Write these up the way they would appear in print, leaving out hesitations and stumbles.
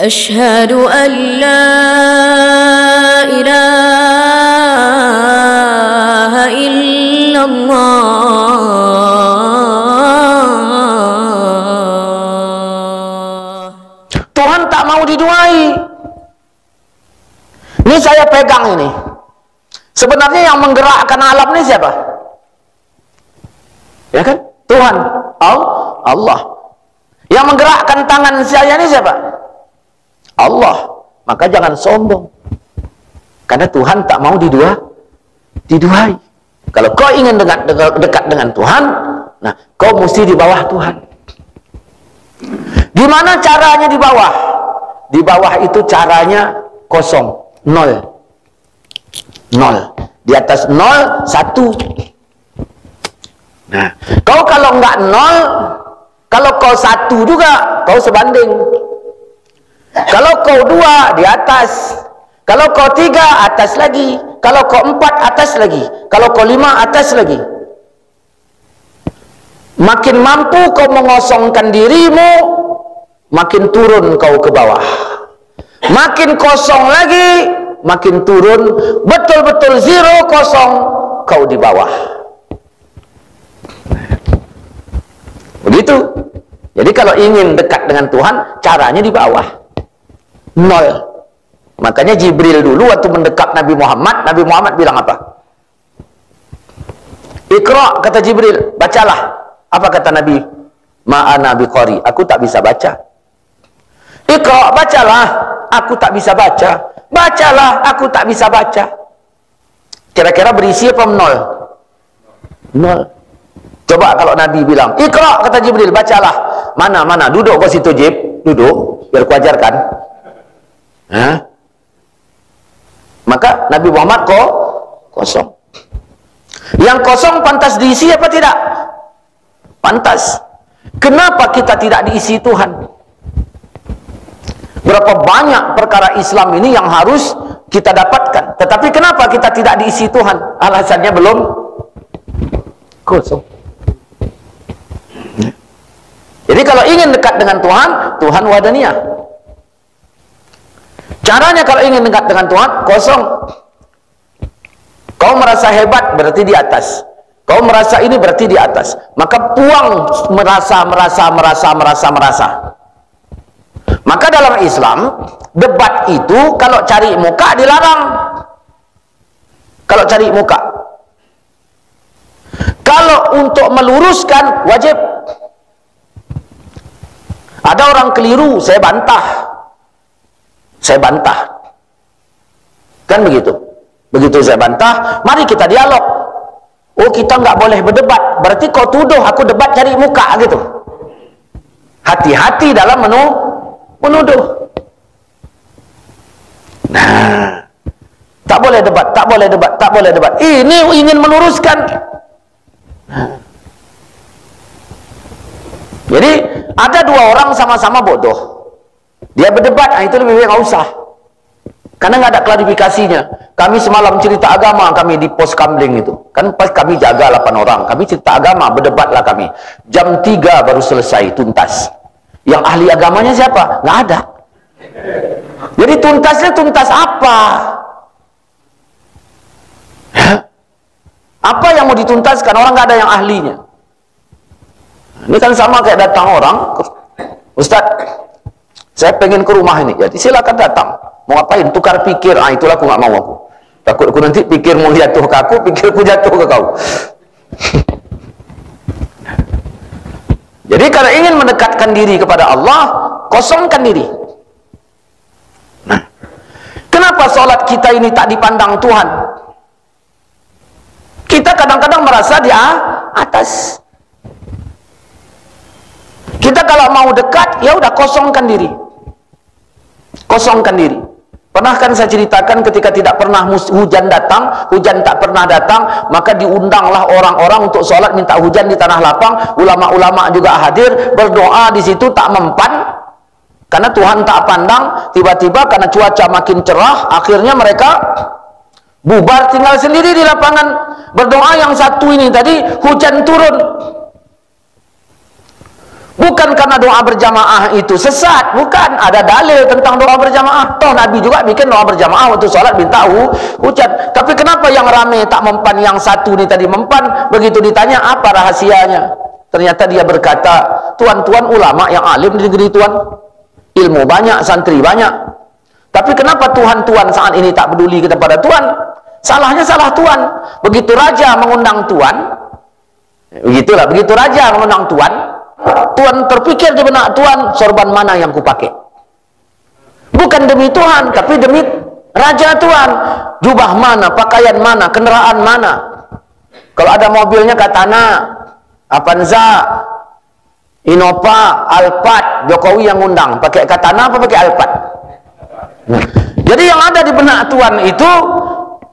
أشهد أن لا إله إلا الله. Tuhan tak mau diduai. Ini saya pegang ini. Sebenarnya yang menggerakkan alam ini siapa? Ya kan? Tuhan. Allah. Yang menggerakkan tangan saya ini siapa? Allah. Maka jangan sombong. Karena Tuhan tak mau diduai. Kalau kau ingin dekat dengan Tuhan, nah kau mesti di bawah Tuhan. Gimana caranya di bawah? Di bawah itu caranya kosong, nol. Di atas nol, satu. Nah, kau kalau enggak nol, kalau kau satu juga, kau sebanding. Kalau kau dua, di atas. Kalau kau tiga, atas lagi. Kalau kau empat, atas lagi. Kalau kau lima, atas lagi. Makin mampu kau mengosongkan dirimu, makin turun kau ke bawah. Makin kosong lagi, makin turun. Betul-betul zero, kosong, kau di bawah. Begitu. Jadi kalau ingin dekat dengan Tuhan, caranya di bawah. Nol. Makanya Jibril dulu waktu mendekat Nabi Muhammad bilang apa? Iqra, kata Jibril, bacalah. Apa kata Nabi? Ma'ana biqari, aku tak bisa baca. Iqra, bacalah, aku tak bisa baca. Bacalah, aku tak bisa baca. Kira-kira berisi apa nol? Nol. Coba kalau Nabi bilang, Iqra, kata Jibril, bacalah. Mana, duduk kau situ Jib, duduk, biar ku ajarkan. Hah? Maka Nabi Muhammad kosong. Yang kosong pantas diisi apa tidak? Pantas. Kenapa kita tidak diisi Tuhan? Berapa banyak perkara Islam ini yang harus kita dapatkan. Tetapi kenapa kita tidak diisi Tuhan? Alasannya belum kosong. Jadi kalau ingin dekat dengan Tuhan, Tuhan wadaniyah. Caranya kalau ingin dekat dengan Tuhan, kosong. Kau merasa hebat, berarti di atas. Kau merasa ini, berarti di atas. Maka buang merasa. Maka dalam Islam, debat itu kalau cari muka dilarang. Kalau cari muka. Kalau untuk meluruskan, wajib. Ada orang keliru, saya bantah. Kan begitu. Begitu saya bantah, mari kita dialog. Oh, kita nggak boleh berdebat. Berarti kau tuduh aku debat cari muka gitu. Hati-hati dalam menuduh. Nah, tak boleh debat. Ini ingin meluruskan. Jadi ada dua orang sama-sama bodoh. Dia berdebat, itu lebih baik nggak usah. Karena nggak ada klarifikasinya. Kami semalam cerita agama, kami di pos Kamling itu. Kan pas kami jaga 8 orang. Kami cerita agama, berdebatlah kami. Jam 3 baru selesai, tuntas. Yang ahli agamanya siapa? Nggak ada. Jadi tuntasnya tuntas apa? Apa yang mau dituntaskan? Orang nggak ada yang ahlinya. Ini kan sama kayak datang orang, Ustadz, saya pengen ke rumah ini. Jadi silakan datang. Mau ngapain? Tukar pikir. Itulah aku nggak mau aku. Takut aku nanti pikirmu jatuh ke aku, pikirku jatuh ke kau. Jadi kalau ingin mendekatkan diri kepada Allah, kosongkan diri. Nah, kenapa sholat kita ini tak dipandang Tuhan? Kita kadang-kadang merasa di atas. Kita kalau mau dekat, ya udah kosongkan diri. Kosongkan diri. Pernah kan saya ceritakan ketika tidak pernah hujan datang, hujan tak pernah datang, maka diundanglah orang-orang untuk sholat minta hujan di tanah lapang. Ulama-ulama juga hadir, berdoa di situ tak mempan, karena Tuhan tak pandang. Tiba-tiba karena cuaca makin cerah, akhirnya mereka bubar tinggal sendiri di lapangan. Berdoa yang satu ini tadi, hujan turun. Bukan karena doa berjamaah itu sesat, bukan. Ada dalil tentang doa berjamaah. Toh Nabi juga bikin doa berjamaah waktu sholat minta hujan. Tapi kenapa yang rame tak mempan, yang satu ni tadi mempan? Begitu ditanya apa rahasianya, ternyata dia berkata, tuan-tuan ulama yang alim di negeri tuan, ilmu banyak, santri banyak. Tapi kenapa tuan-tuan saat ini tak peduli kepada tuan? Salahnya salah tuan. Begitu raja mengundang tuan, begitulah, begitu raja mengundang tuan, tuan terpikir di benak tuan, sorban mana yang kupakai? Bukan demi Tuhan, tapi demi raja tuan. Jubah mana, pakaian mana, kendaraan mana? Kalau ada mobilnya Katana, Avanza, Innova, Alphard, Jokowi yang undang, pakai Katana apa pakai Alphard? Jadi yang ada di benak tuan itu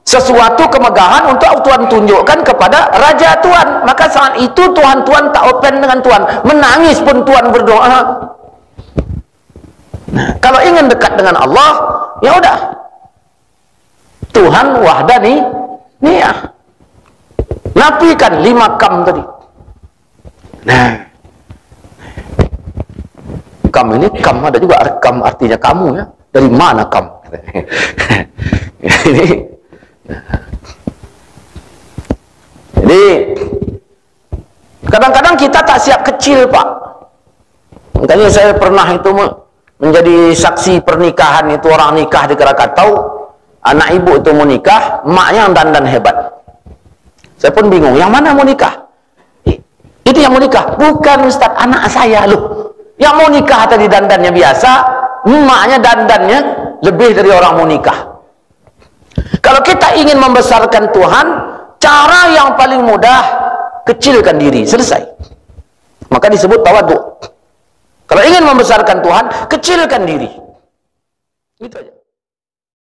sesuatu kemegahan untuk tuan tunjukkan kepada raja tuan. Maka saat itu tuan-tuan tak open dengan tuan, menangis pun tuan berdoa. Nah, kalau ingin dekat dengan Allah, ya udah, Tuhan wahdani niyah, nafikan 5 kam tadi. Nah, kam ini, kam ada juga kam artinya kamu ya. Dari mana kam? Ini jadi kadang-kadang kita tak siap kecil, Pak. Makanya saya pernah itu menjadi saksi pernikahan itu, orang nikah di Krakatau, anak ibu itu mau nikah, emaknya yang dandan hebat. Saya pun bingung, yang mana mau nikah? Itu yang mau nikah? Bukan Ustaz, anak saya loh. Yang mau nikah tadi dandannya biasa, emaknya dandannya lebih dari orang mau nikah. Kalau kita ingin membesarkan Tuhan, cara yang paling mudah, kecilkan diri, selesai. Maka disebut tawadhu. Kalau ingin membesarkan Tuhan, kecilkan diri. Itu aja.